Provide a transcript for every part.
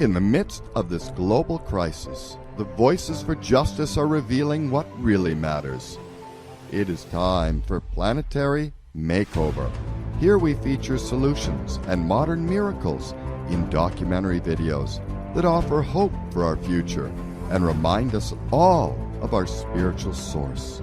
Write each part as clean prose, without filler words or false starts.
In the midst of this global crisis, the voices for justice are revealing what really matters. It is time for Planetary Makeover. Here we feature solutions and modern miracles in documentary videos that offer hope for our future and remind us all of our spiritual source.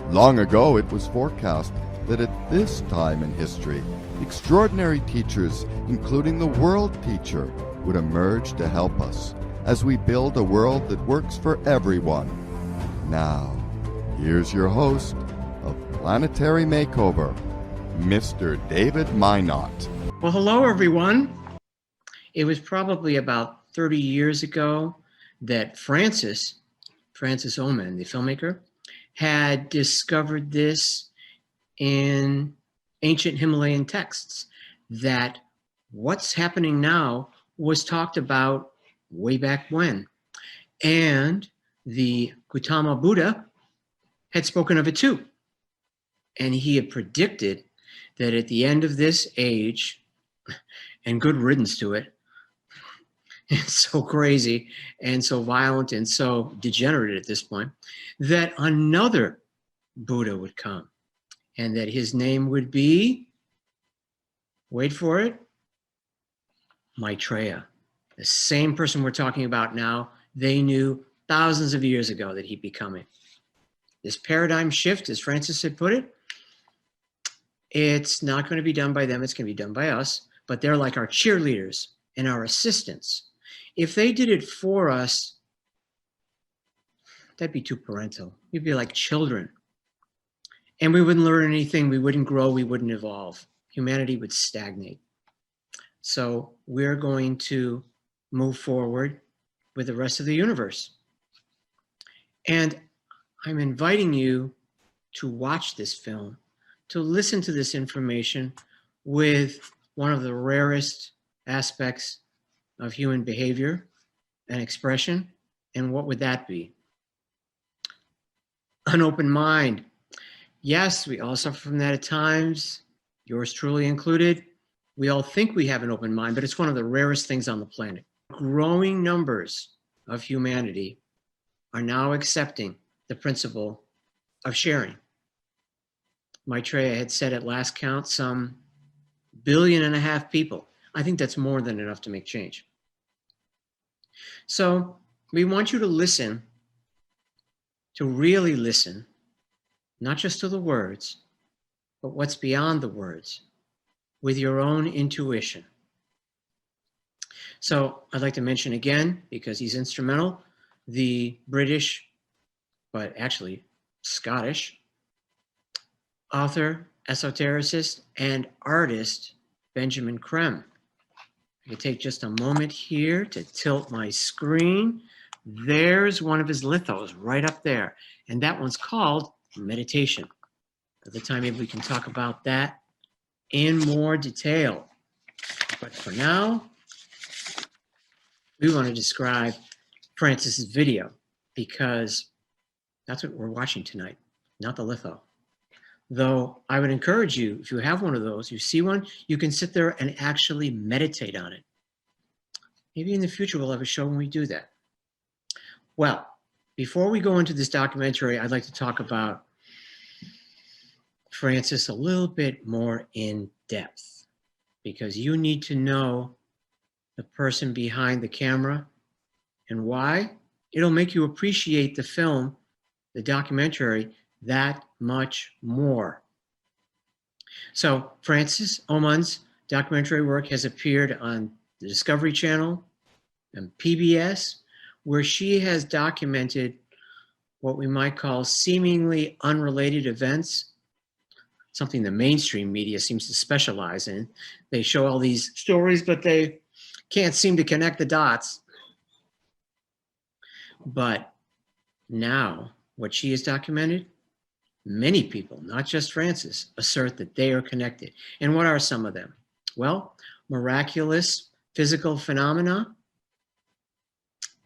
Long ago, it was forecast that at this time in history, extraordinary teachers, including the world teacher, would emerge to help us as we build a world that works for everyone. Now, here's your host of Planetary Makeover, Mr. David Mynott. Well, hello, everyone. It was probably about 30 years ago that Frances Oman, the filmmaker, had discovered this in ancient Himalayan texts, that what's happening now was talked about way back when. And the Gautama Buddha had spoken of it too. And he had predicted that at the end of this age, and good riddance to it, it's so crazy and so violent and so degenerate at this point, that another Buddha would come and that his name would be, wait for it, Maitreya. The same person we're talking about now, they knew thousands of years ago that he'd be coming. This paradigm shift, as Frances had put it, it's not going to be done by them, it's going to be done by us, but they're like our cheerleaders and our assistants. If they did it for us, that'd be too parental. We'd be like children. And we wouldn't learn anything, we wouldn't grow, we wouldn't evolve. Humanity would stagnate. So we're going to move forward with the rest of the universe. And I'm inviting you to watch this film, to listen to this information with one of the rarest aspects of human behavior and expression. And what would that be? An open mind. Yes, we all suffer from that at times, yours truly included. We all think we have an open mind, but it's one of the rarest things on the planet. Growing numbers of humanity are now accepting the principle of sharing. Maitreya had said at last count some 1.5 billion people. I think that's more than enough to make change. So we want you to listen, to really listen, not just to the words, but what's beyond the words, with your own intuition. So I'd like to mention again, because he's instrumental, the British, but actually Scottish, author, esotericist, and artist, Benjamin Creme. I can take just a moment here to tilt my screen. There's one of his lithos right up there, and that one's called Meditation. At the time, maybe we can talk about that in more detail. But for now, we want to describe Frances's video, because that's what we're watching tonight, not the litho. Though I would encourage you, if you have one of those, you see one, you can sit there and actually meditate on it. Maybe in the future we'll have a show when we do that. Well, before we go into this documentary, I'd like to talk about Frances a little bit more in depth, because you need to know the person behind the camera. And why? It'll make you appreciate the film, the documentary, that much more. So Frances Oman's documentary work has appeared on the Discovery Channel and PBS, where she has documented what we might call seemingly unrelated events, something the mainstream media seems to specialize in. They show all these stories, but they can't seem to connect the dots. But now, what she has documented, many people, not just Frances, assert that they are connected. And what are some of them? Well, miraculous physical phenomena,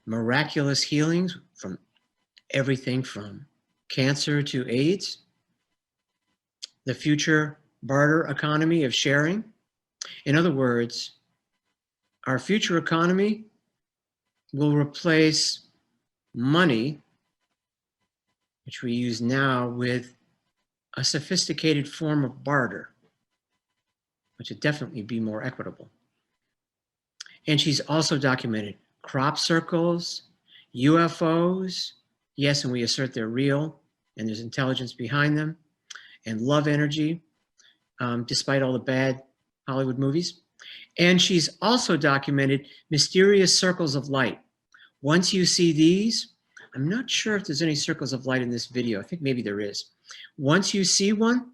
miraculous healings from everything from cancer to AIDS, the future barter economy of sharing. In other words, our future economy will replace money, which we use now, with a sophisticated form of barter, which would definitely be more equitable. And she's also documented crop circles, UFOs, yes, and we assert they're real, and there's intelligence behind them, and love energy, despite all the bad Hollywood movies. And she's also documented mysterious circles of light. Once you see these, I'm not sure if there's any circles of light in this video. I think maybe there is. Once you see one,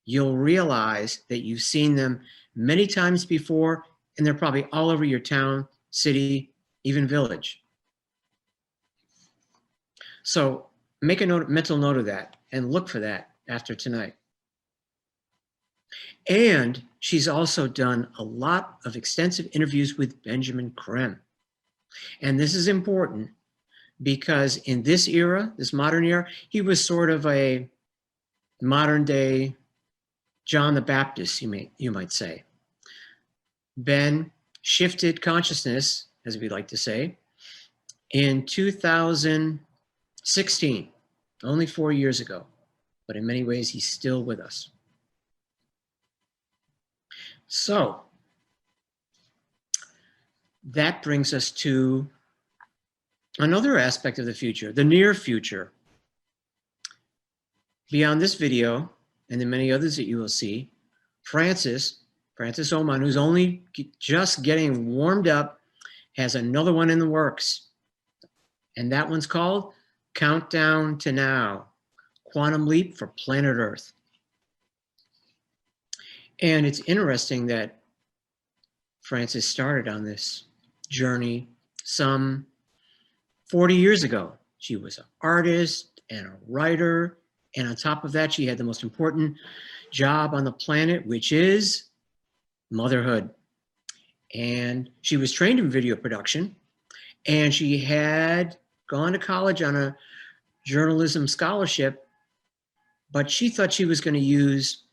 you'll realize that you've seen them many times before, and they're probably all over your town, city, even village. So make a mental note of that and look for that after tonight. And she's also done a lot of extensive interviews with Benjamin Creme. And this is important because in this era, this modern era, he was sort of a modern day John the Baptist, you might say. Ben shifted consciousness, as we like to say, in 2016, only 4 years ago, but in many ways, he's still with us. So that brings us to another aspect of the future, the near future. Beyond this video, and the many others that you will see, Frances Oman, who's only just getting warmed up, has another one in the works. And that one's called Countdown to Now, Quantum Leap for Planet Earth. And it's interesting that Frances started on this journey some 40 years ago. She was an artist and a writer. And on top of that, she had the most important job on the planet, which is motherhood. And she was trained in video production, and she had gone to college on a journalism scholarship, but she thought she was going to use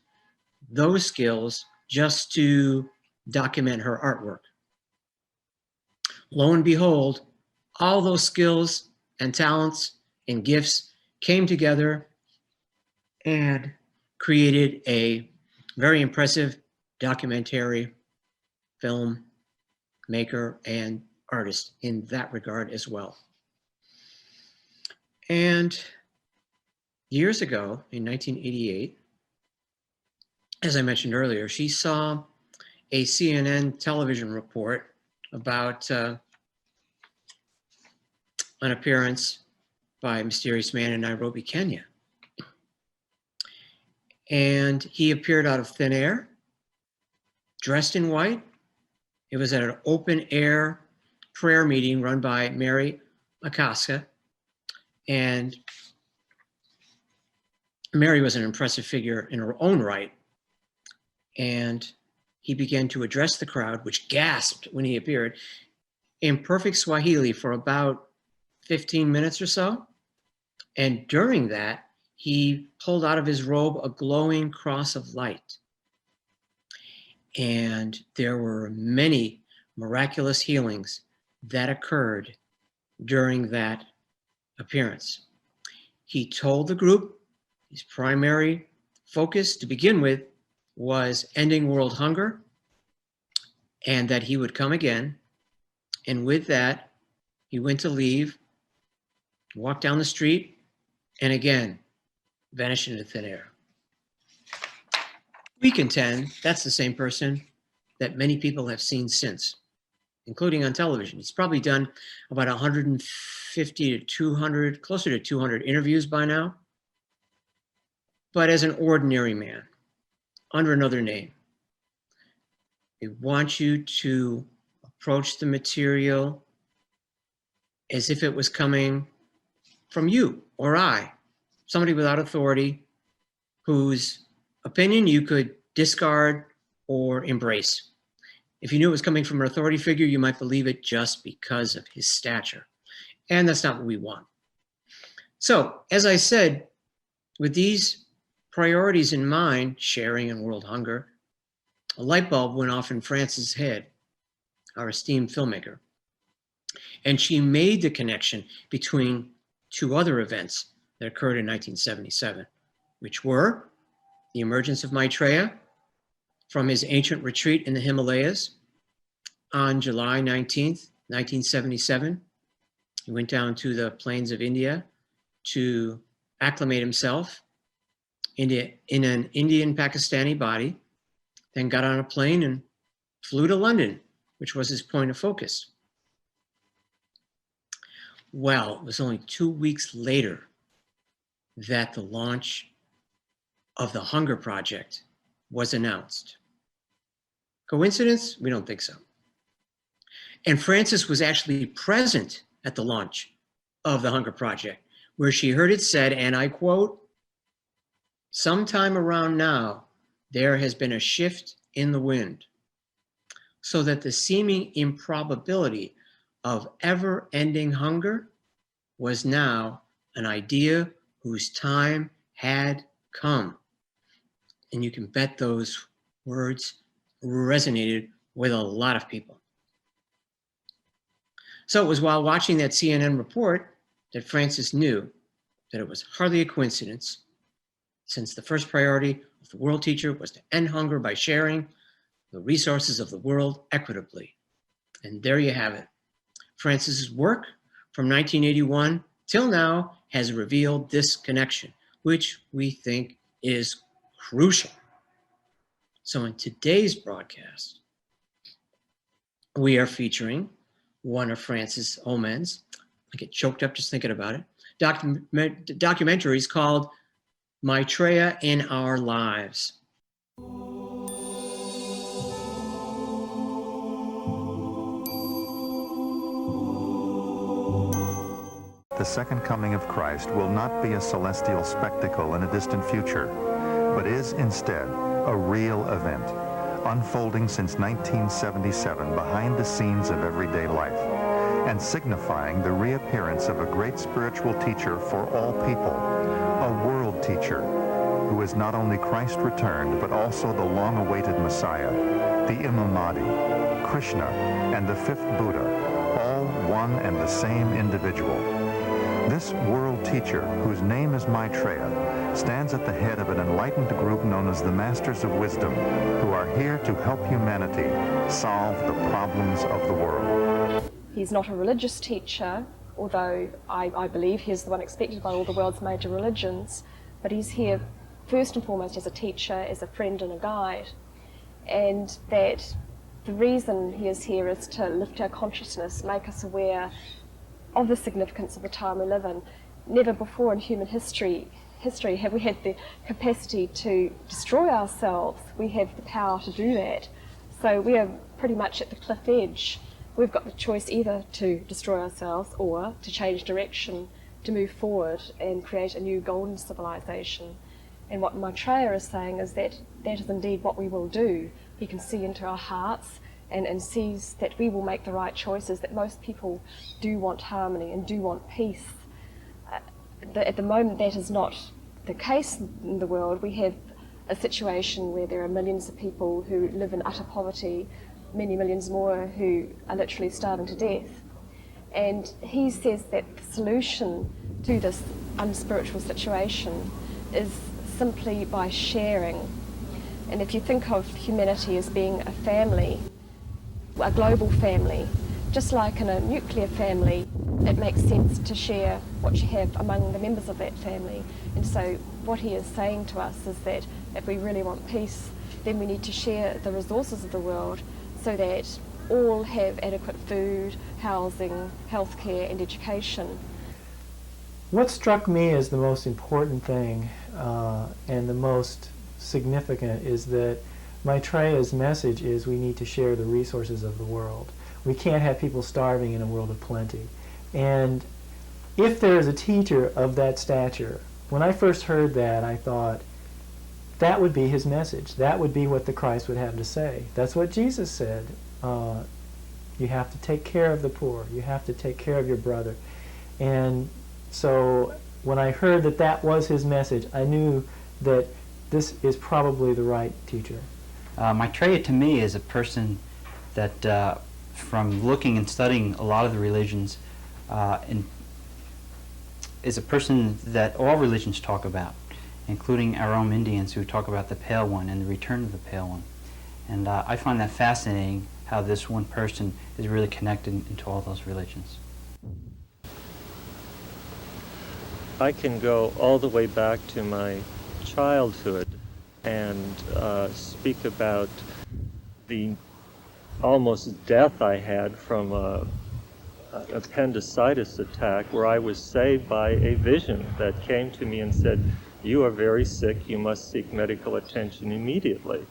those skills just to document her artwork. Lo and behold, all those skills and talents and gifts came together and created a very impressive documentary film maker and artist in that regard as well. And years ago, in 1988, as I mentioned earlier, she saw a CNN television report about an appearance by a mysterious man in Nairobi, Kenya. And he appeared out of thin air, dressed in white. It was at an open air prayer meeting run by Mary Akasa. And Mary was an impressive figure in her own right. And he began to address the crowd, which gasped when he appeared, in perfect Swahili for about 15 minutes or so. And during that, he pulled out of his robe a glowing cross of light. And there were many miraculous healings that occurred during that appearance. He told the group his primary focus to begin with was ending world hunger, and that he would come again. And with that, he went to leave, walked down the street, and again, vanished into thin air. We contend that's the same person that many people have seen since, including on television. He's probably done about 150 to 200, closer to 200 interviews by now, but as an ordinary man, under another name. We want you to approach the material as if it was coming from you or I, somebody without authority, whose opinion you could discard or embrace. If you knew it was coming from an authority figure, you might believe it just because of his stature. And that's not what we want. So, as I said, with these priorities in mind, sharing and world hunger, a light bulb went off in Frances' head, our esteemed filmmaker. And she made the connection between two other events that occurred in 1977, which were the emergence of Maitreya from his ancient retreat in the Himalayas on July 19th, 1977. He went down to the plains of India to acclimate himself in an Indian Pakistani body, then got on a plane and flew to London, which was his point of focus. Well, it was only 2 weeks later that the launch of the Hunger Project was announced. Coincidence? We don't think so. And Frances was actually present at the launch of the Hunger Project, where she heard it said, and I quote, "Sometime around now, there has been a shift in the wind, so that the seeming improbability of ever-ending hunger was now an idea whose time had come." And you can bet those words resonated with a lot of people. So it was while watching that CNN report that Frances knew that it was hardly a coincidence, since the first priority of the world teacher was to end hunger by sharing the resources of the world equitably. And there you have it. Frances's work from 1981 till now has revealed this connection, which we think is crucial. So in today's broadcast, we are featuring one of Frances Oman's, I get choked up just thinking about it, documentaries called Maitreya in Our Lives. The second coming of Christ will not be a celestial spectacle in a distant future, but is instead a real event, unfolding since 1977 behind the scenes of everyday life, and signifying the reappearance of a great spiritual teacher for all people, a world teacher, who is not only Christ returned, but also the long-awaited Messiah, the Imam Mahdi, Krishna, and the fifth Buddha, all one and the same individual. This world teacher, whose name is Maitreya, stands at the head of an enlightened group known as the Masters of Wisdom, who are here to help humanity solve the problems of the world. He's not a religious teacher, although I believe he's the one expected by all the world's major religions, but he's here first and foremost as a teacher, as a friend and a guide, and that the reason he is here is to lift our consciousness, make us aware of the significance of the time we live in. Never before in human history have we had the capacity to destroy ourselves. We have the power to do that. So we are pretty much at the cliff edge. We've got the choice either to destroy ourselves or to change direction, to move forward and create a new golden civilization. And what Maitreya is saying is that that is indeed what we will do. He can see into our hearts and sees that we will make the right choices, that most people do want harmony and do want peace. At the moment that is not the case in the world. We have a situation where there are millions of people who live in utter poverty, many millions more who are literally starving to death. And he says that the solution to this unspiritual situation is simply by sharing. And if you think of humanity as being a family, a global family, just like in a nuclear family, it makes sense to share what you have among the members of that family. And so what he is saying to us is that if we really want peace, then we need to share the resources of the world so that all have adequate food, housing, healthcare and education. What struck me as the most important thing and the most significant is that Maitreya's message is we need to share the resources of the world. We can't have people starving in a world of plenty. And if there is a teacher of that stature, when I first heard that, I thought that would be his message. That would be what the Christ would have to say. That's what Jesus said. You have to take care of the poor. You have to take care of your brother. And so when I heard that that was his message, I knew that this is probably the right teacher. Maitreya to me is a person that from looking and studying a lot of the religions, and is a person that all religions talk about, including our own Indians who talk about the Pale One and the return of the Pale One. And I find that fascinating, how this one person is really connected into all those religions. I can go all the way back to my childhood and speak about the almost death I had from an appendicitis attack, where I was saved by a vision that came to me and said, "You are very sick, you must seek medical attention immediately."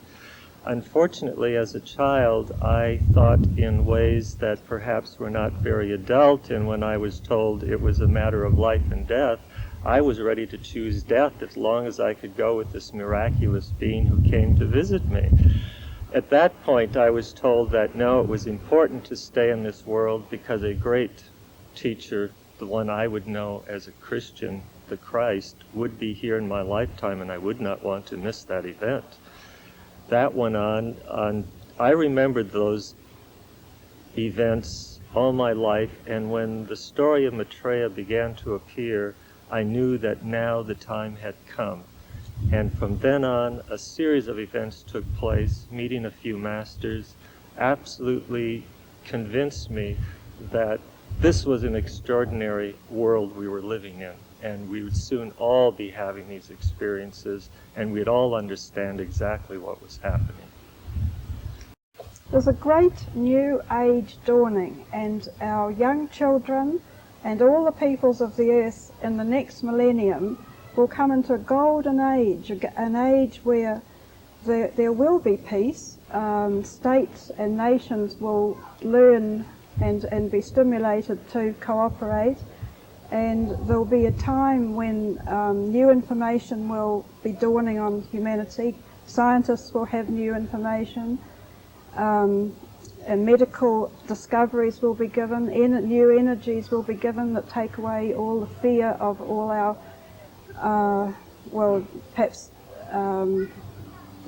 Unfortunately, as a child, I thought in ways that perhaps were not very adult, and when I was told it was a matter of life and death, I was ready to choose death as long as I could go with this miraculous being who came to visit me. At that point, I was told that no, it was important to stay in this world because a great teacher, the one I would know as a Christian, the Christ, would be here in my lifetime, and I would not want to miss that event. That went on. I remembered those events all my life, and when the story of Maitreya began to appear, I knew that now the time had come. And from then on, a series of events took place, meeting a few masters, absolutely convinced me that this was an extraordinary world we were living in, and we would soon all be having these experiences, and we'd all understand exactly what was happening. There's a great new age dawning, and our young children and all the peoples of the earth in the next millennium will come into a golden age, an age where there will be peace. States and nations will learn and be stimulated to cooperate, and there'll be a time when new information will be dawning on humanity. Scientists will have new information, and medical discoveries will be given, new energies will be given that take away all the fear of all our perhaps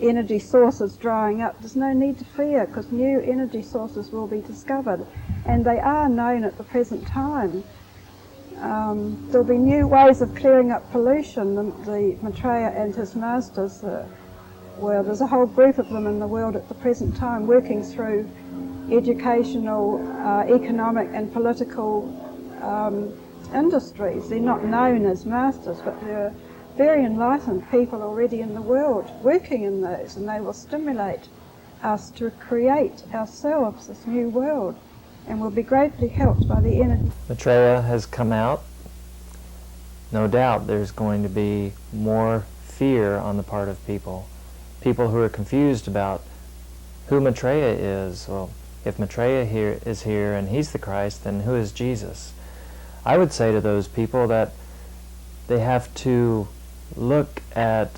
energy sources drying up. There's no need to fear, because new energy sources will be discovered, and they are known at the present time. There'll be new ways of clearing up pollution. The Maitreya and his masters, there's a whole group of them in the world at the present time working through educational, economic and political industries. They're not known as masters, but they're very enlightened people already in the world working in those, and they will stimulate us to create ourselves this new world, and will be greatly helped by the energy. Maitreya has come out. No doubt there's going to be more fear on the part of people who are confused about who Maitreya is. Well, if Maitreya is here and he's the Christ, then who is Jesus? I would say to those people that they have to look at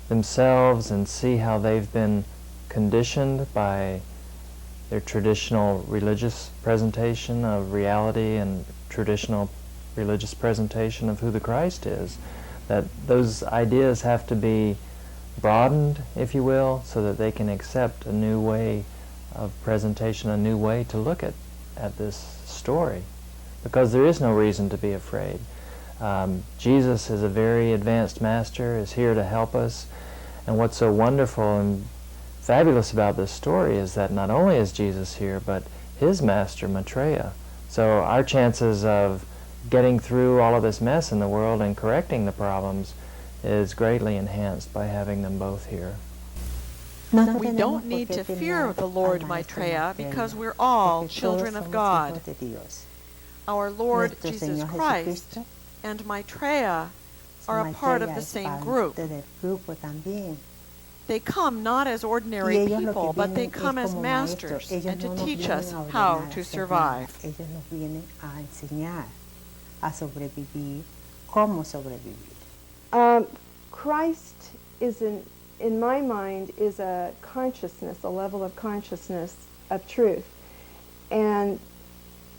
themselves and see how they've been conditioned by their traditional religious presentation of reality and traditional religious presentation of who the Christ is. That those ideas have to be broadened, if you will, so that they can accept a new way of presentation, a new way to look at this story. Because there is no reason to be afraid. Jesus is a very advanced master, is here to help us. And what's so wonderful and fabulous about this story is that not only is Jesus here, but his master, Maitreya. So our chances of getting through all of this mess in the world and correcting the problems is greatly enhanced by having them both here. We don't need to fear the Lord Maitreya because we're all children of God. Our Lord Jesus Christ and Maitreya are a part of the same group. They come not as ordinary people, but they come as masters and to teach us how to survive. Christ is, in my mind, is a consciousness, a level of consciousness of truth. And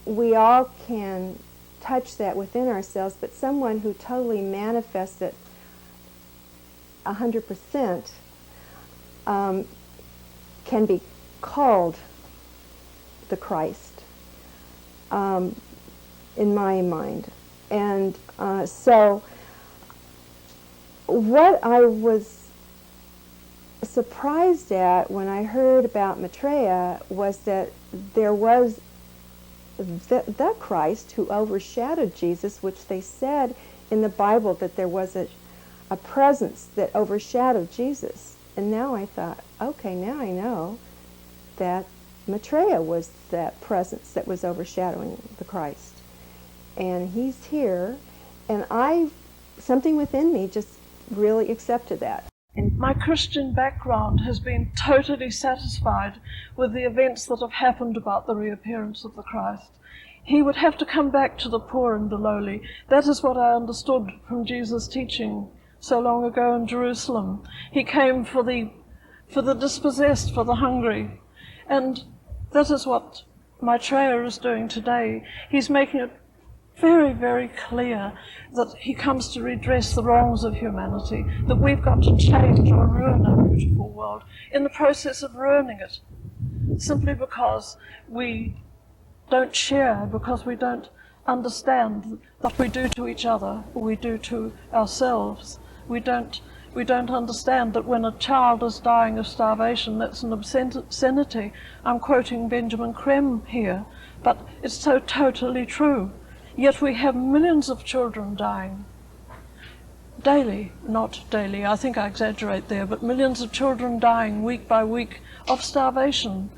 we all can touch that within ourselves, but someone who totally manifests it 100% can be called the Christ, in my mind. And so what I was surprised at when I heard about Maitreya was that there was the Christ who overshadowed Jesus, which they said in the Bible that there was a presence that overshadowed Jesus. And now I thought, okay, now I know that Maitreya was that presence that was overshadowing the Christ. And he's here, and something within me just really accepted that. My Christian background has been totally satisfied with the events that have happened about the reappearance of the Christ. He would have to come back to the poor and the lowly. That is what I understood from Jesus' teaching so long ago in Jerusalem. He came for the dispossessed, for the hungry. And that is what Maitreya is doing today. He's making it very, very clear that he comes to redress the wrongs of humanity, that we've got to change or ruin our beautiful world, in the process of ruining it, simply because we don't share, because we don't understand what we do to each other, or we do to ourselves. We don't understand that when a child is dying of starvation, that's an obscenity. I'm quoting Benjamin Creme here, but it's so totally true. Yet we have millions of children dying daily, not daily, I think I exaggerate there, but millions of children dying week by week of starvation.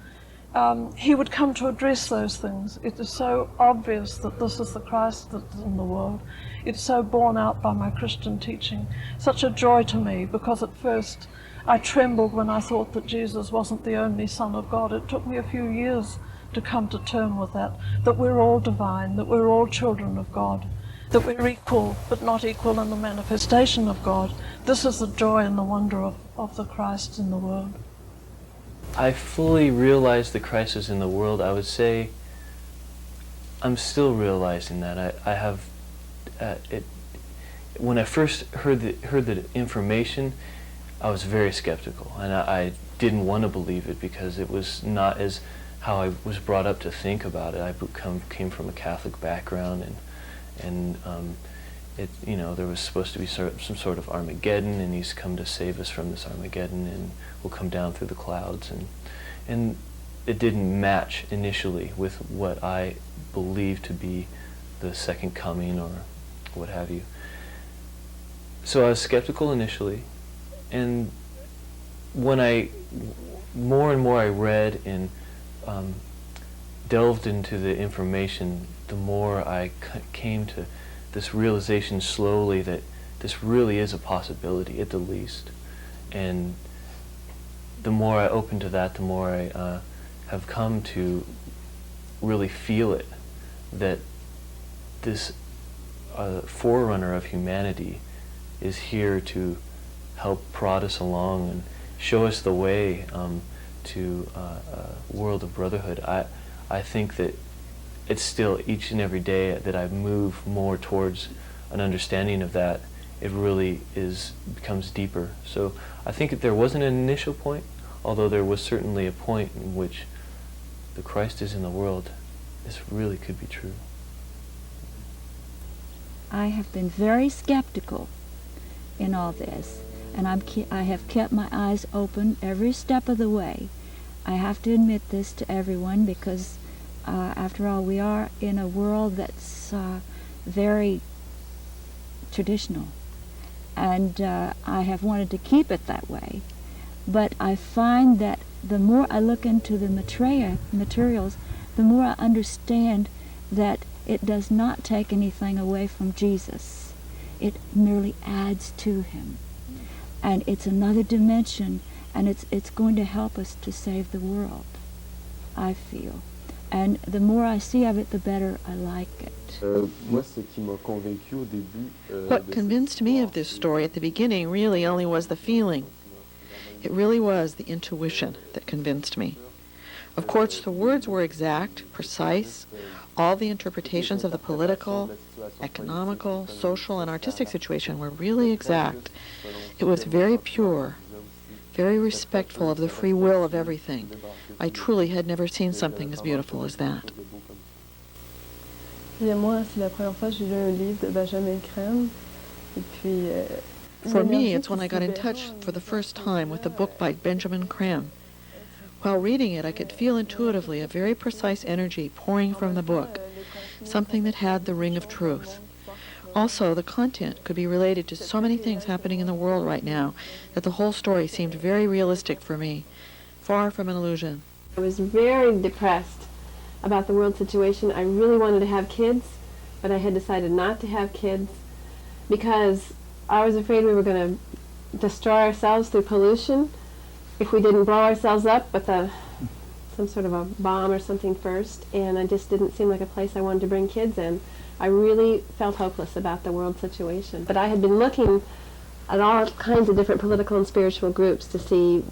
He would come to address those things. It is so obvious that this is the Christ that's in the world. It's so borne out by my Christian teaching. Such a joy to me, because at first I trembled when I thought that Jesus wasn't the only Son of God. It took me a few years to come to terms with that we're all divine, that we're all children of God, that we're equal, but not equal in the manifestation of God. This is the joy and the wonder of the Christ in the world. I fully realize the crisis in the world. I would say I'm still realizing that. I have when I first heard the information, I was very skeptical, and I didn't want to believe it because it was not as how I was brought up to think about it. I came from a Catholic background, and there was supposed to be some sort of Armageddon, and he's come to save us from this Armageddon, and will come down through the clouds, and it didn't match initially with what I believed to be the second coming or what have you. So I was skeptical initially, and when more and more I read and delved into the information, the more I came to this realization slowly that this really is a possibility at the least. And the more I open to that, the more I have come to really feel it, that this forerunner of humanity is here to help prod us along and show us the way to a world of brotherhood. I think that it's still each and every day that I move more towards an understanding of that, it really becomes deeper. So I think that there wasn't an initial point, although there was certainly a point in which the Christ is in the world. This really could be true. I have been very skeptical in all this, and I have kept my eyes open every step of the way. I have to admit this to everyone because, after all, we are in a world that's very traditional, and I have wanted to keep it that way. But I find that the more I look into the Maitreya materials, the more I understand that it does not take anything away from Jesus. It merely adds to him. And it's another dimension, and it's going to help us to save the world, I feel. And the more I see of it, the better I like it. What convinced me of this story at the beginning really only was the feeling. It really was the intuition that convinced me. Of course, the words were exact, precise. All the interpretations of the political, economical, social, and artistic situation were really exact. It was very pure. very respectful of the free will of everything. I truly had never seen something as beautiful as that. Et moi, c'est la première fois que j'ai lu un livre de Benjamin Creme. Et puis, For me, it's when I got in touch for the first time with a book by Benjamin Creme. While reading it, I could feel intuitively a very precise energy pouring from the book, something that had the ring of truth. Also, the content could be related to so many things happening in the world right now that the whole story seemed very realistic for me, far from an illusion. I was very depressed about the world situation. I really wanted to have kids, but I had decided not to have kids because I was afraid we were going to destroy ourselves through pollution if we didn't blow ourselves up with some sort of a bomb or something first, and it just didn't seem like a place I wanted to bring kids in. I really felt hopeless about the world situation. But I had been looking at all kinds of different political and spiritual groups to see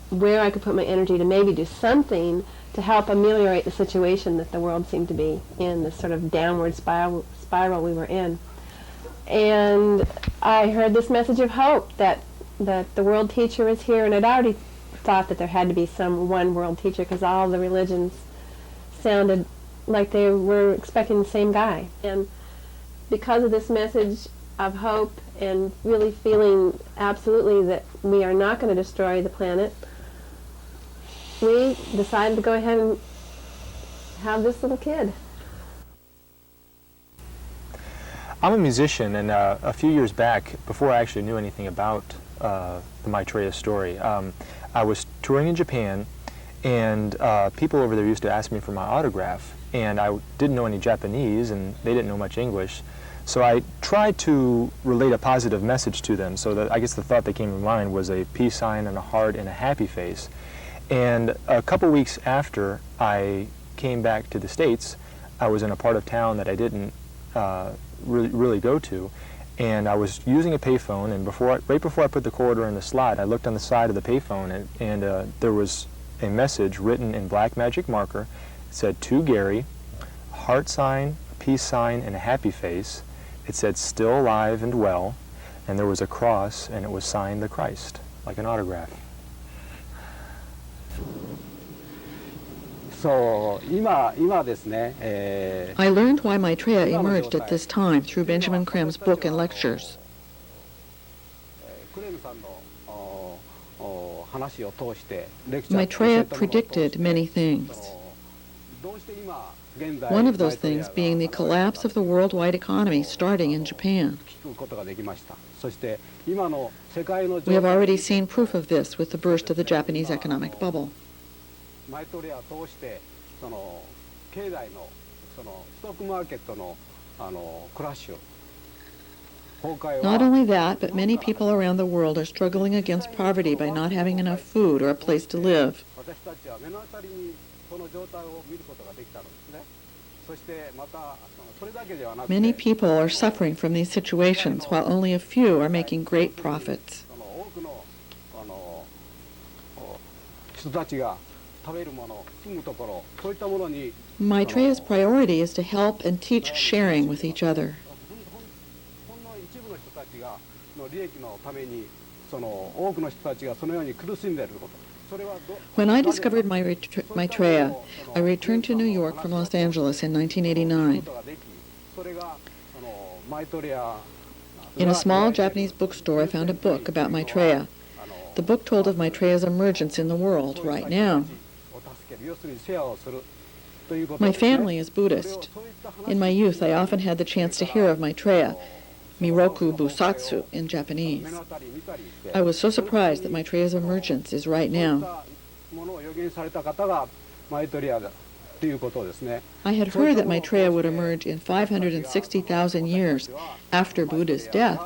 where I could put my energy to maybe do something to help ameliorate the situation that the world seemed to be in, this sort of downward spiral we were in. And I heard this message of hope that the world teacher is here, and I'd already thought that there had to be some one world teacher because all the religions sounded like they were expecting the same guy. And because of this message of hope and really feeling absolutely that we are not going to destroy the planet, we decided to go ahead and have this little kid. I'm a musician, and a few years back, before I actually knew anything about the Maitreya story, I was touring in Japan, and people over there used to ask me for my autograph, and I didn't know any Japanese, and they didn't know much English. So I tried to relate a positive message to them, so that I guess the thought that came to mind was a peace sign and a heart and a happy face. And a couple weeks after I came back to the States, I was in a part of town that I didn't really go to, and I was using a payphone, and right before I put the quarter in the slot, I looked on the side of the payphone, and there was a message written in black magic marker. It said, "To Gary," a heart sign, a peace sign, and a happy face. It said, "Still alive and well," and there was a cross, and it was signed the Christ, like an autograph. I learned why Maitreya emerged at this time through Benjamin Creme's book and lectures. Maitreya predicted many things. One of those things being the collapse of the worldwide economy starting in Japan. We have already seen proof of this with the burst of the Japanese economic bubble. Not only that, but many people around the world are struggling against poverty by not having enough food or a place to live. Many people are suffering from these situations, while only a few are making great profits. Maitreya's priority is to help and teach sharing with each other. When I discovered Maitreya, I returned to New York from Los Angeles in 1989. In a small Japanese bookstore, I found a book about Maitreya. The book told of Maitreya's emergence in the world right now. My family is Buddhist. In my youth, I often had the chance to hear of Maitreya, Miraculous Busatsu in Japanese. I was so surprised that Maitreya's emergence is right now. I had heard that Maitreya would emerge in 560,000 years after Buddha's death.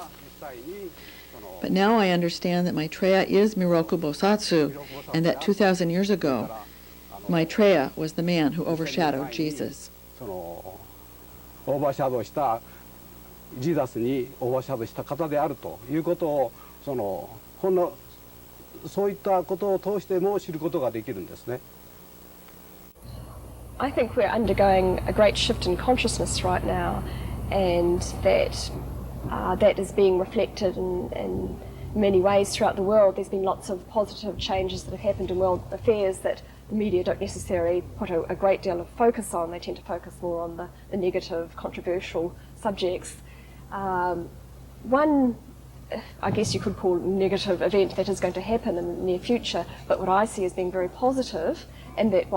But now I understand that Maitreya is Miroku Bosatsu, and that 2,000 years ago, Maitreya was the man who overshadowed Jesus. I think we're undergoing a great shift in consciousness right now, and that is being reflected in many ways throughout the world, there's been lots of positive changes that have happened in world affairs that the media don't necessarily put a great deal of focus on. They tend to focus more on the negative, controversial subjects. One, I guess you could call negative event that is going to happen in the near future, but what I see as being very positive, and that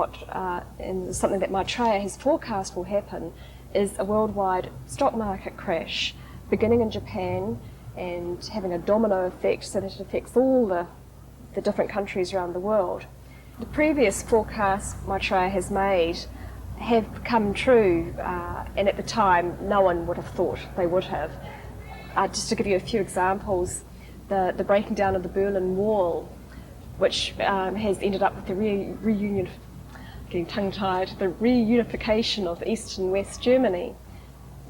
and something that Maitreya has forecast will happen, is a worldwide stock market crash, beginning in Japan and having a domino effect so that it affects all the different countries around the world. The previous forecasts Maitreya has made have come true, and at the time no one would have thought they would have. Just to give you a few examples, the breaking down of the Berlin Wall, which has ended up with the reunification of East and West Germany.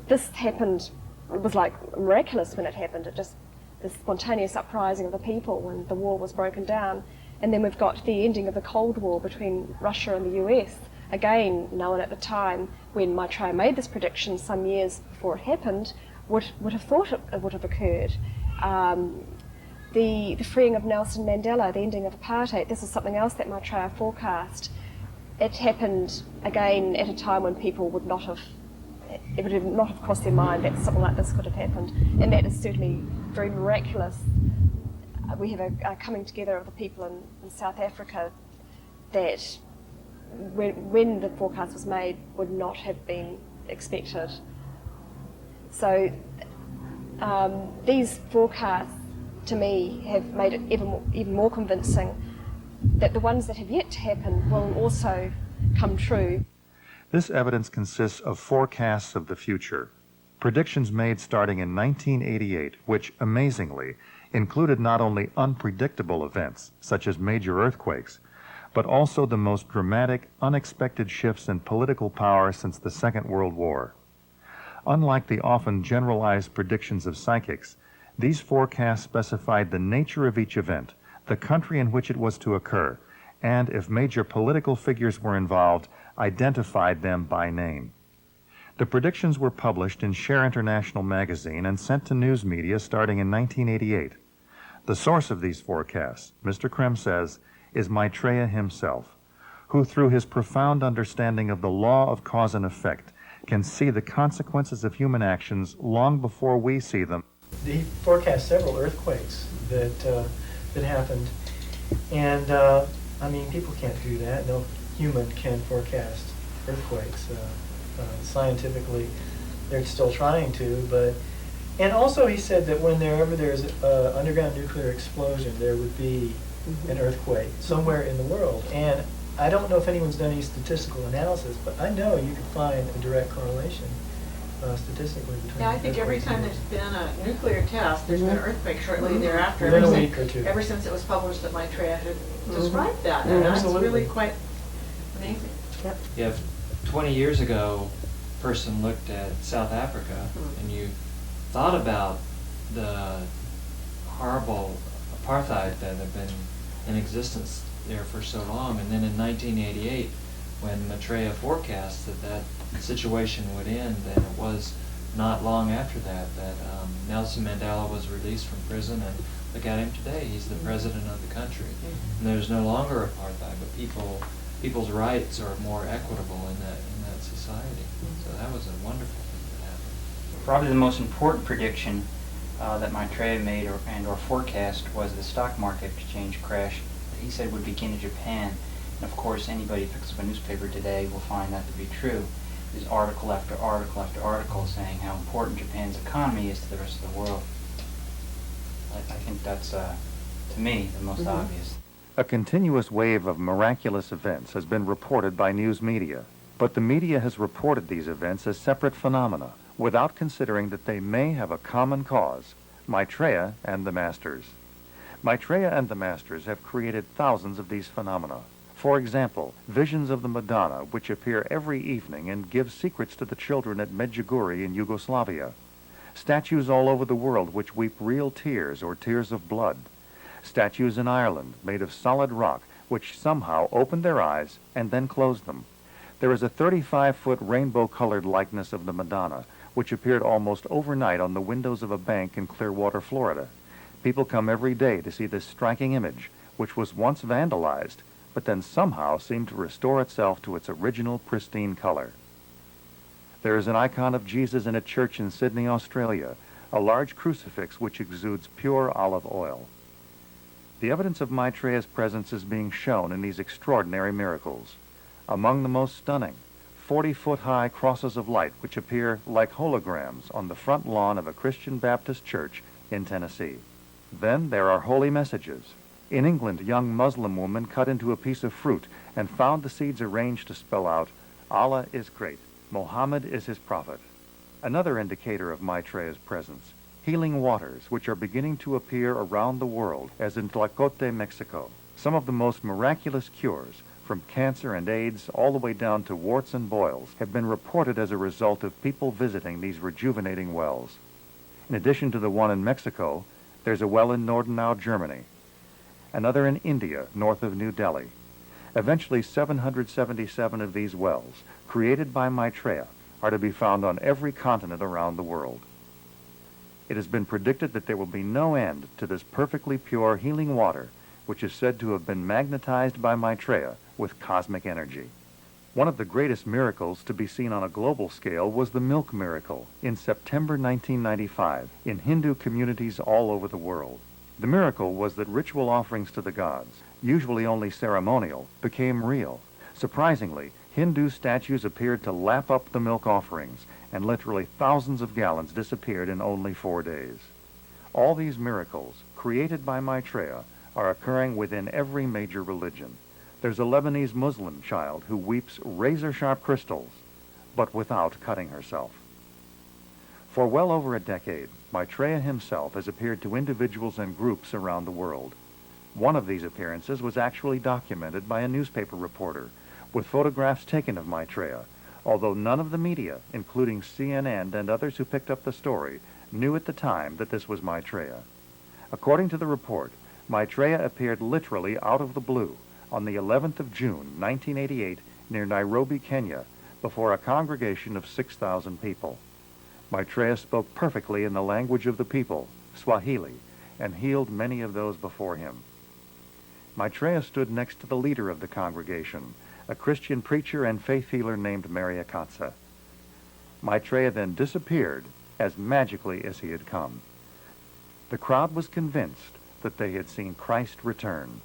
This happened, it was like miraculous when it happened. It just, the spontaneous uprising of the people when the wall was broken down. And then we've got the ending of the Cold War between Russia and the US. Again, no one at the time, when Maitreya made this prediction some years before it happened, would have thought it would have occurred. The freeing of Nelson Mandela, the ending of apartheid, this is something else that Maitreya forecast. It happened again at a time when people would not have crossed their mind that something like this could have happened, and that is certainly very miraculous. We have a coming together of the people in South Africa that, when the forecast was made, would not have been expected. So these forecasts, to me, have made it even more convincing that the ones that have yet to happen will also come true. This evidence consists of forecasts of the future, predictions made starting in 1988, which, amazingly, included not only unpredictable events, such as major earthquakes, but also the most dramatic, unexpected shifts in political power since the Second World War. Unlike the often generalized predictions of psychics, these forecasts specified the nature of each event, the country in which it was to occur, and, if major political figures were involved, identified them by name. The predictions were published in Share International magazine and sent to news media starting in 1988. The source of these forecasts, Mr. Creme says, is Maitreya himself, who, through his profound understanding of the law of cause and effect, can see the consequences of human actions long before we see them. He forecast several earthquakes that happened, and I mean, people can't do that. No human can forecast earthquakes. Scientifically, they're still trying to, and also he said that whenever there's an underground nuclear explosion, there would be an earthquake somewhere in the world. And I don't know if anyone's done any statistical analysis, but I know you can find a direct correlation statistically between. Yeah, I think every time there's been a nuclear test, there's been an earthquake shortly thereafter. Within a week or two. Ever since it was published that Maitreya had described that, and that's really quite amazing. Yep. Yeah, 20 years ago, a person looked at South Africa, and you thought about the horrible apartheid that had been in existence there for so long, and then in 1988, when Maitreya forecast that situation would end, and it was not long after that Nelson Mandela was released from prison, and look at him today, he's the president of the country. And there's no longer apartheid, but people's rights are more equitable in that society. So that was a wonderful thing that happened. Probably the most important prediction that Maitreya made or forecast was the stock market exchange crash that he said would begin in Japan. And of course, anybody who picks up a newspaper today will find that to be true. There's article after article after article saying how important Japan's economy is to the rest of the world. I think that's, to me, the most obvious. A continuous wave of miraculous events has been reported by news media, but the media has reported these events as separate phenomena, without considering that they may have a common cause, Maitreya and the Masters. Maitreya and the Masters have created thousands of these phenomena. For example, visions of the Madonna, which appear every evening and give secrets to the children at Medjugorje in Yugoslavia. Statues all over the world which weep real tears or tears of blood. Statues in Ireland made of solid rock which somehow opened their eyes and then closed them. There is a 35-foot rainbow-colored likeness of the Madonna, which appeared almost overnight on the windows of a bank in Clearwater, Florida. People come every day to see this striking image, which was once vandalized, but then somehow seemed to restore itself to its original pristine color. There is an icon of Jesus in a church in Sydney, Australia, a large crucifix which exudes pure olive oil. The evidence of Maitreya's presence is being shown in these extraordinary miracles. Among the most stunning, 40-foot-high crosses of light which appear like holograms on the front lawn of a Christian Baptist church in Tennessee. Then there are holy messages. In England, a young Muslim woman cut into a piece of fruit and found the seeds arranged to spell out, "Allah is great, Mohammed is his prophet." Another indicator of Maitreya's presence, healing waters which are beginning to appear around the world, as in Tlacote, Mexico. Some of the most miraculous cures, from cancer and AIDS all the way down to warts and boils, have been reported as a result of people visiting these rejuvenating wells. In addition to the one in Mexico, there's a well in Nordenau, Germany, another in India, north of New Delhi. Eventually, 777 of these wells, created by Maitreya, are to be found on every continent around the world. It has been predicted that there will be no end to this perfectly pure healing water, which is said to have been magnetized by Maitreya with cosmic energy. One of the greatest miracles to be seen on a global scale was the milk miracle in September 1995 in Hindu communities all over the world. The miracle was that ritual offerings to the gods, usually only ceremonial, became real. Surprisingly, Hindu statues appeared to lap up the milk offerings, and literally thousands of gallons disappeared in only 4 days. All these miracles, created by Maitreya, are occurring within every major religion. There's a Lebanese Muslim child who weeps razor-sharp crystals, but without cutting herself. For well over a decade, Maitreya himself has appeared to individuals and groups around the world. One of these appearances was actually documented by a newspaper reporter, with photographs taken of Maitreya, although none of the media, including CNN and others who picked up the story, knew at the time that this was Maitreya. According to the report, Maitreya appeared literally out of the blue on the 11th of June, 1988, near Nairobi, Kenya, before a congregation of 6,000 people. Maitreya spoke perfectly in the language of the people, Swahili, and healed many of those before him. Maitreya stood next to the leader of the congregation, a Christian preacher and faith healer named Maitreya. Maitreya then disappeared as magically as he had come. The crowd was convinced that they had seen Christ return.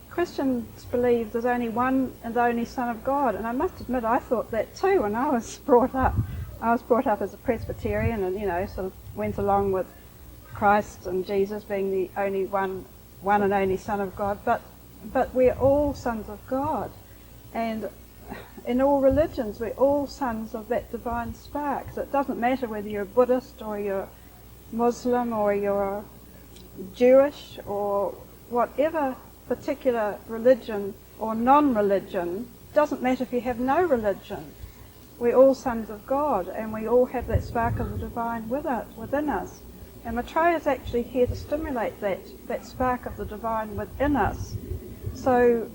Christians believe there's only one and only Son of God, and I must admit I thought that too when I was brought up. I was brought up as a Presbyterian and, sort of went along with Christ and Jesus being the only one and only Son of God, but we're all sons of God, and in all religions we're all sons of that divine spark. So it doesn't matter whether you're Buddhist or you're Muslim or you're Jewish or whatever particular religion or non-religion, doesn't matter if you have no religion. We're all sons of God, and we all have that spark of the divine within us. And Maitreya is actually here to stimulate that spark of the divine within us. So,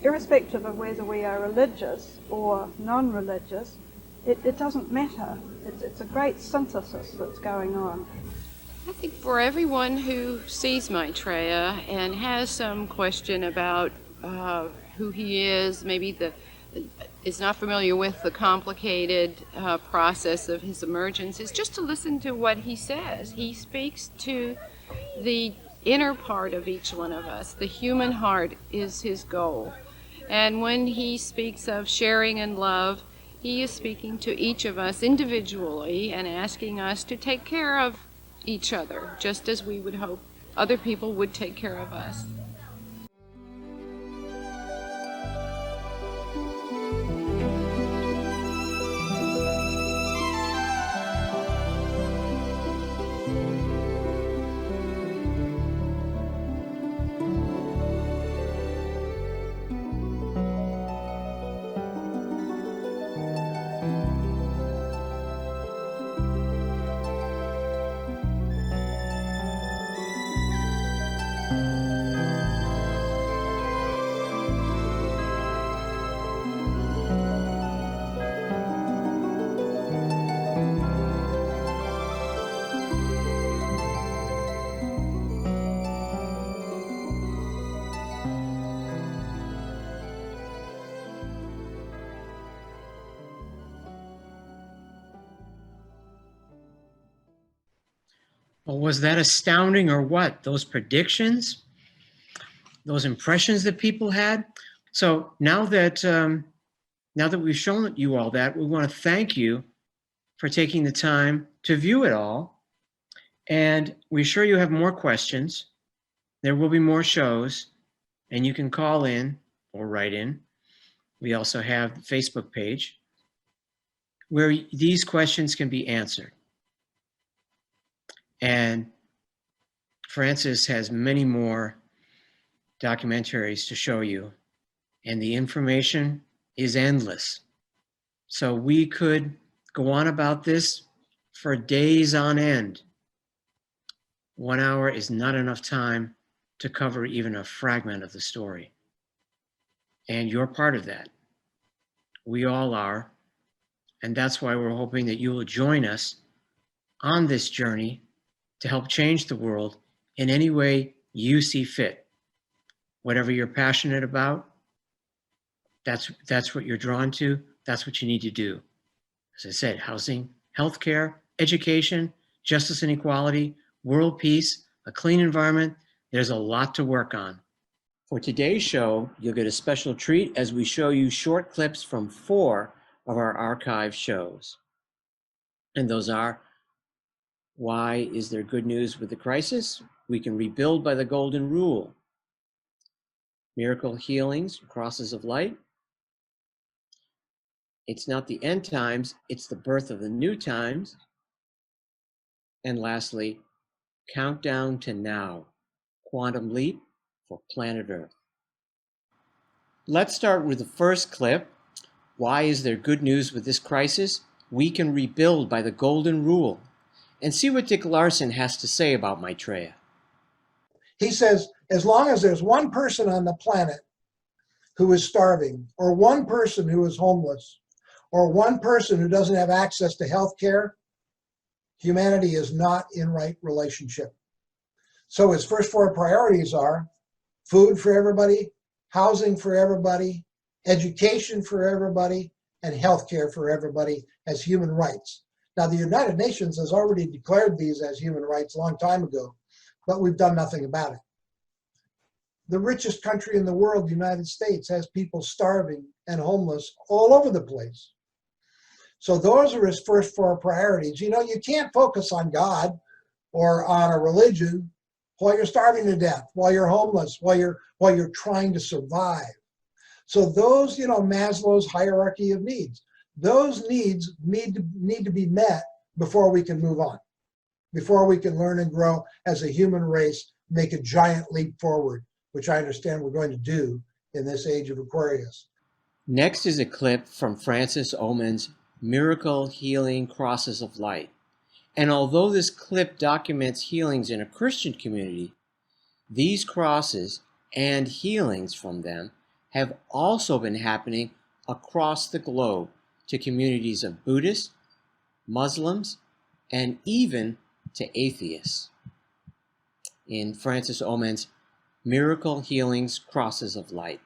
irrespective of whether we are religious or non-religious, it doesn't matter. It's a great synthesis that's going on. I think for everyone who sees Maitreya and has some question about who he is, maybe is not familiar with the complicated process of his emergence, is just to listen to what he says. He speaks to the inner part of each one of us. The human heart is his goal. And when he speaks of sharing and love, he is speaking to each of us individually and asking us to take care of each other, just as we would hope other people would take care of us. Well, was that astounding or what? Those predictions, those impressions that people had. So now that we've shown you all that, we want to thank you for taking the time to view it all. And we're sure you have more questions. There will be more shows, and you can call in or write in. We also have the Facebook page where these questions can be answered. And Frances has many more documentaries to show you, and the information is endless. So we could go on about this for days on end. 1 hour is not enough time to cover even a fragment of the story. And you're part of that. We all are. And that's why we're hoping that you will join us on this journey to help change the world in any way you see fit. Whatever you're passionate about, that's what you're drawn to, that's what you need to do. As I said, housing, healthcare, education, justice and equality, world peace, a clean environment. There's a lot to work on. For today's show, you'll get a special treat as we show you short clips from 4 of our archive shows. And those are, why is there good news with the crisis? We can rebuild by the golden rule. Miracle healings, crosses of light. It's not the end times, it's the birth of the new times. And lastly, countdown to now, quantum leap for planet Earth. Let's start with the first clip. Why is there good news with this crisis? We can rebuild by the golden rule. And see what Dick Larson has to say about Maitreya. He says, as long as there's one person on the planet who is starving, or one person who is homeless, or one person who doesn't have access to health care, humanity is not in right relationship. So his first 4 priorities are food for everybody, housing for everybody, education for everybody, and health care for everybody as human rights. Now, the United Nations has already declared these as human rights a long time ago, but we've done nothing about it. The richest country in the world, the United States, has people starving and homeless all over the place. So those are his first 4 priorities. You know, you can't focus on God or on a religion while you're starving to death, while you're homeless, while you're trying to survive. So those, Maslow's hierarchy of needs, those needs need to be met before we can move on, before we can learn and grow as a human race, make a giant leap forward, which I understand we're going to do in this age of Aquarius. Next is a clip from Frances Oman's Miracle Healing Crosses of Light. And although this clip documents healings in a Christian community, these crosses and healings from them have also been happening across the globe to communities of Buddhists, Muslims, and even to atheists. In Frances Oman's Miracle Healings Crosses of Light.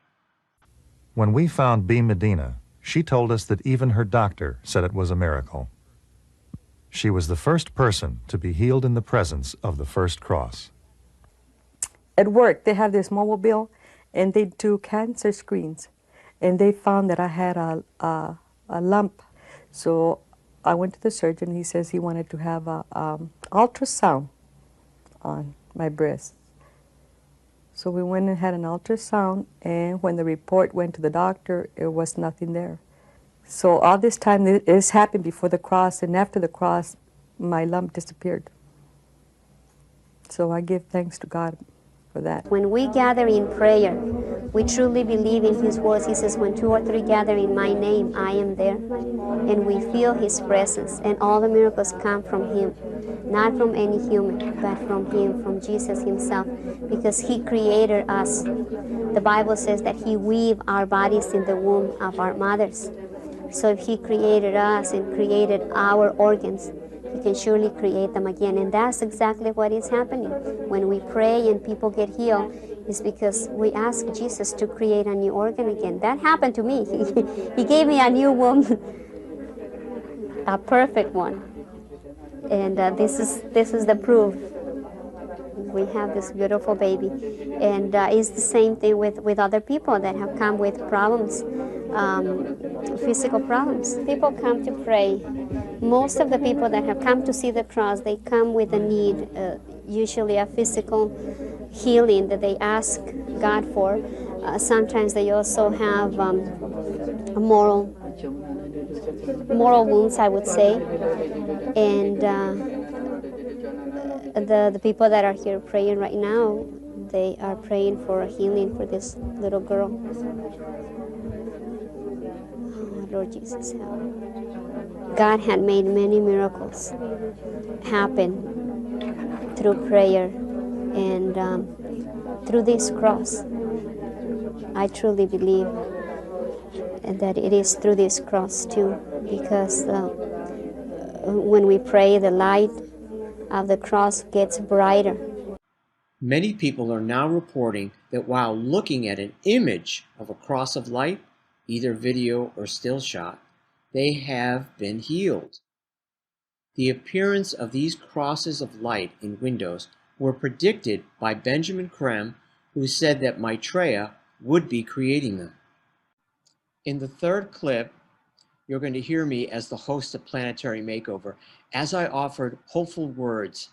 When we found B. Medina, she told us that even her doctor said it was a miracle. She was the first person to be healed in the presence of the first cross. At work, they have this mobile, and they do cancer screens, and they found that I had a lump. So I went to the surgeon. He says he wanted to have a ultrasound on my breast. So we went and had an ultrasound, and when the report went to the doctor, there was nothing there. So all this time, this happened before the cross, and after the cross, my lump disappeared. So I give thanks to God for that. When we gather in prayer, we truly believe in His words. He says, when 2 or 3 gather in my name, I am there. And we feel His presence, and all the miracles come from Him. Not from any human, but from Him, from Jesus Himself, because He created us. The Bible says that He weaved our bodies in the womb of our mothers. So if He created us and created our organs, He can surely create them again. And that's exactly what is happening. When we pray and people get healed, it's because we ask Jesus to create a new organ again. That happened to me. He gave me a new womb, a perfect one. And this is the proof. We have this beautiful baby, and it's the same thing with other people that have come with problems, physical problems. People come to pray. Most of the people that have come to see the cross, they come with a need, usually a physical healing that they ask God for. Sometimes they also have moral wounds, I would say, and the people that are here praying right now, they are praying for a healing for this little girl. Oh, Lord Jesus, help. God had made many miracles happen through prayer and through this cross. I truly believe that it is through this cross too, because when we pray, the light of the cross gets brighter. Many people are now reporting that while looking at an image of a cross of light, either video or still shot, they have been healed. The appearance of these crosses of light in windows were predicted by Benjamin Creme, who said that Maitreya would be creating them. In the third clip, you're going to hear me as the host of Planetary Makeover, as I offered hopeful words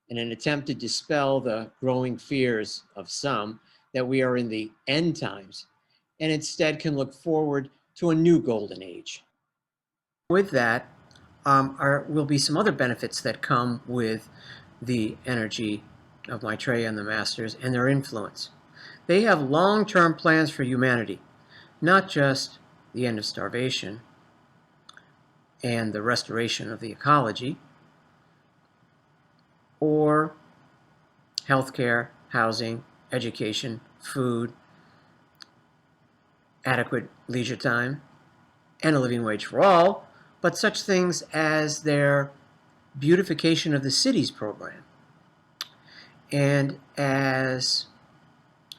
in an attempt to dispel the growing fears of some that we are in the end times, and instead can look forward to a new golden age. With that, will be some other benefits that come with the energy of Maitreya and the Masters and their influence. They have long-term plans for humanity, not just the end of starvation and the restoration of the ecology, or healthcare, housing, education, food, adequate leisure time, and a living wage for all, but such things as their beautification of the cities program. And as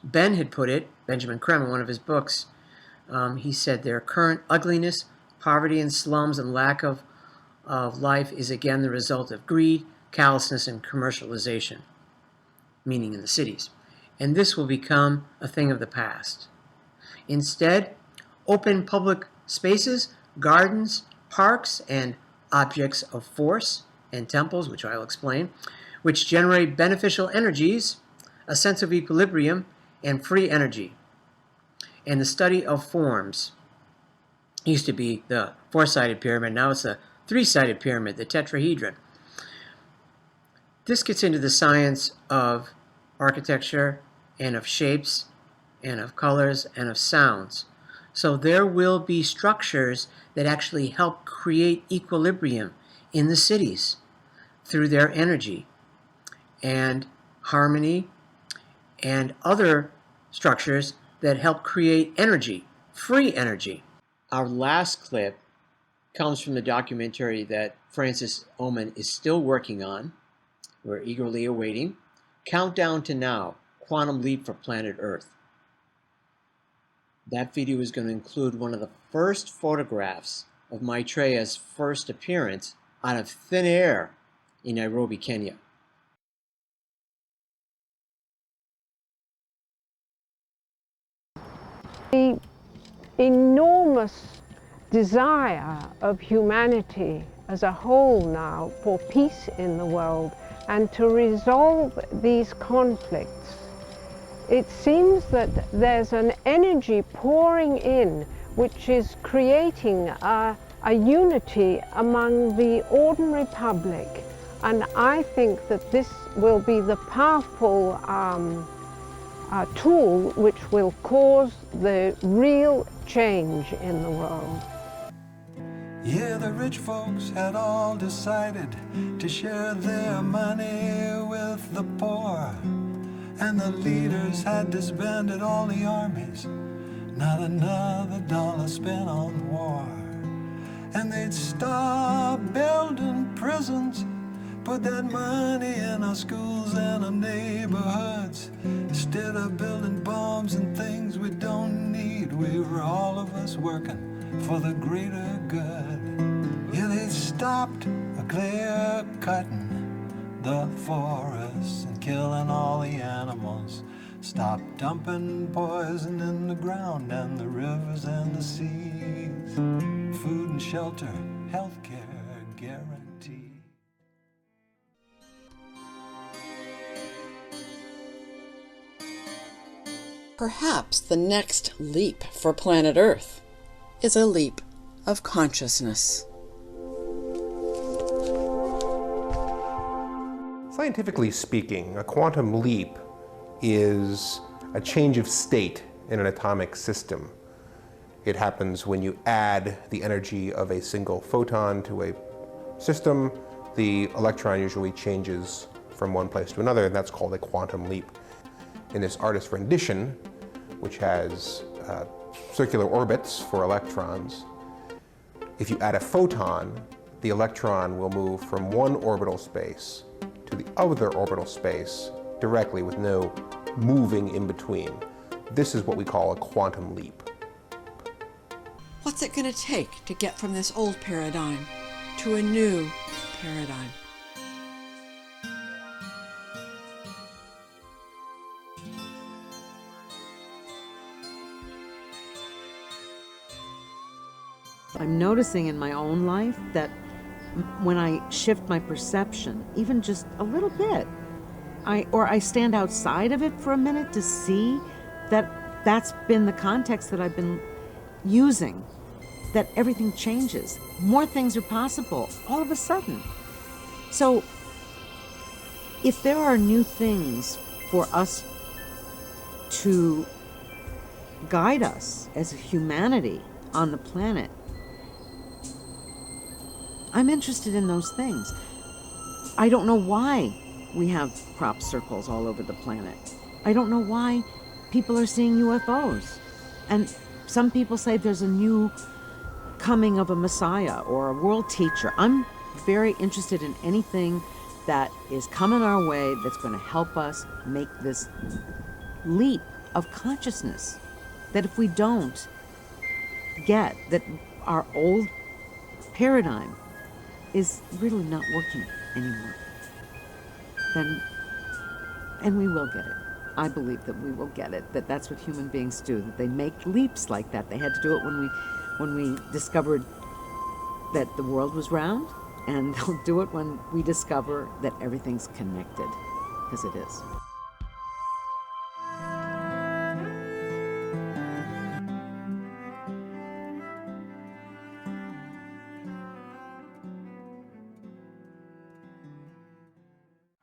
Ben had put it, Benjamin Creme, in one of his books, he said their current ugliness, poverty and slums, and lack of life is again the result of greed, callousness, and commercialization, meaning in the cities. And this will become a thing of the past. Instead, open public spaces, gardens, parks, and objects of force and temples, which I'll explain, which generate beneficial energies, a sense of equilibrium, and free energy. And the study of forms. It used to be the four-sided pyramid, now it's the three-sided pyramid, the tetrahedron. This gets into the science of architecture and of shapes and of colors and of sounds. So there will be structures that actually help create equilibrium in the cities through their energy and harmony, and other structures that help create energy, free energy. Our last clip comes from the documentary that Frances Oman is still working on. We're eagerly awaiting. Countdown to Now, Quantum Leap for Planet Earth. That video is going to include one of the first photographs of Maitreya's first appearance out of thin air in Nairobi, Kenya. The enormous desire of humanity as a whole now for peace in the world and to resolve these conflicts. It seems that there's an energy pouring in which is creating a unity among the ordinary public, and I think that this will be the powerful tool which will cause the real change in the world. Yeah, the rich folks had all decided to share their money with the poor, and the leaders had disbanded all the armies, not another dollar spent on war. And they'd stop building prisons, put that money in our schools and our neighborhoods. Instead of building bombs and things we don't need, we were all of us working for the greater good. Yeah, they stopped clear cutting the forests and killing all the animals. Stop dumping poison in the ground and the rivers and the seas. Food and shelter, healthcare guarantee. Perhaps the next leap for planet Earth is a leap of consciousness. Scientifically speaking, a quantum leap is a change of state in an atomic system. It happens when you add the energy of a single photon to a system. The electron usually changes from one place to another, and that's called a quantum leap. In this artist's rendition, which has circular orbits for electrons, if you add a photon, the electron will move from one orbital space to the other orbital space directly with no moving in between. This is what we call a quantum leap. What's it going to take to get from this old paradigm to a new paradigm? I'm noticing in my own life that when I shift my perception, even just a little bit, I stand outside of it for a minute to see that that's been the context that I've been using, that everything changes. More things are possible all of a sudden. So if there are new things for us to guide us as a humanity on the planet, I'm interested in those things. I don't know why we have crop circles all over the planet. I don't know why people are seeing UFOs. And some people say there's a new coming of a Messiah or a world teacher. I'm very interested in anything that is coming our way that's going to help us make this leap of consciousness. That if we don't get that our old paradigm is really not working anymore, and we will get it. I believe that we will get it, that that's what human beings do, that they make leaps like that. They had to do it when we discovered that the world was round, and they'll do it when we discover that everything's connected, because it is.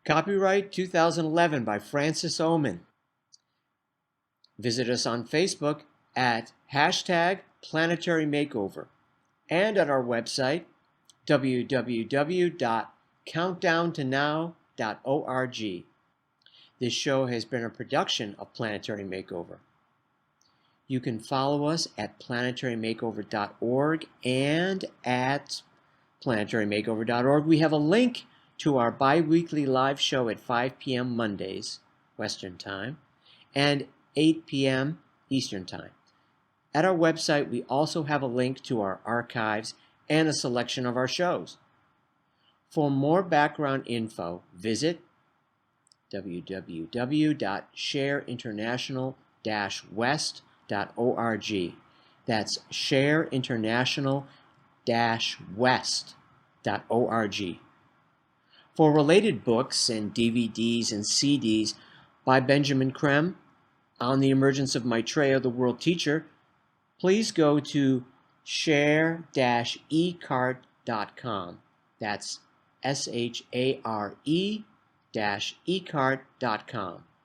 Copyright 2011 by Frances Oman. Visit us on Facebook at #PlanetaryMakeover and at our website www.countdowntonow.org. This show has been a production of Planetary Makeover. You can follow us at planetarymakeover.org and at planetarymakeover.org. We have a link to our bi-weekly live show at 5 p.m. Mondays, Western Time, and 8 p.m. Eastern Time. At our website, we also have a link to our archives and a selection of our shows. For more background info, visit www.shareinternational-west.org. That's shareinternational-west.org. For related books and DVDs and CDs by Benjamin Creme on the emergence of Maitreya, the world teacher, please go to share-ecart.com. That's share-ecart.com.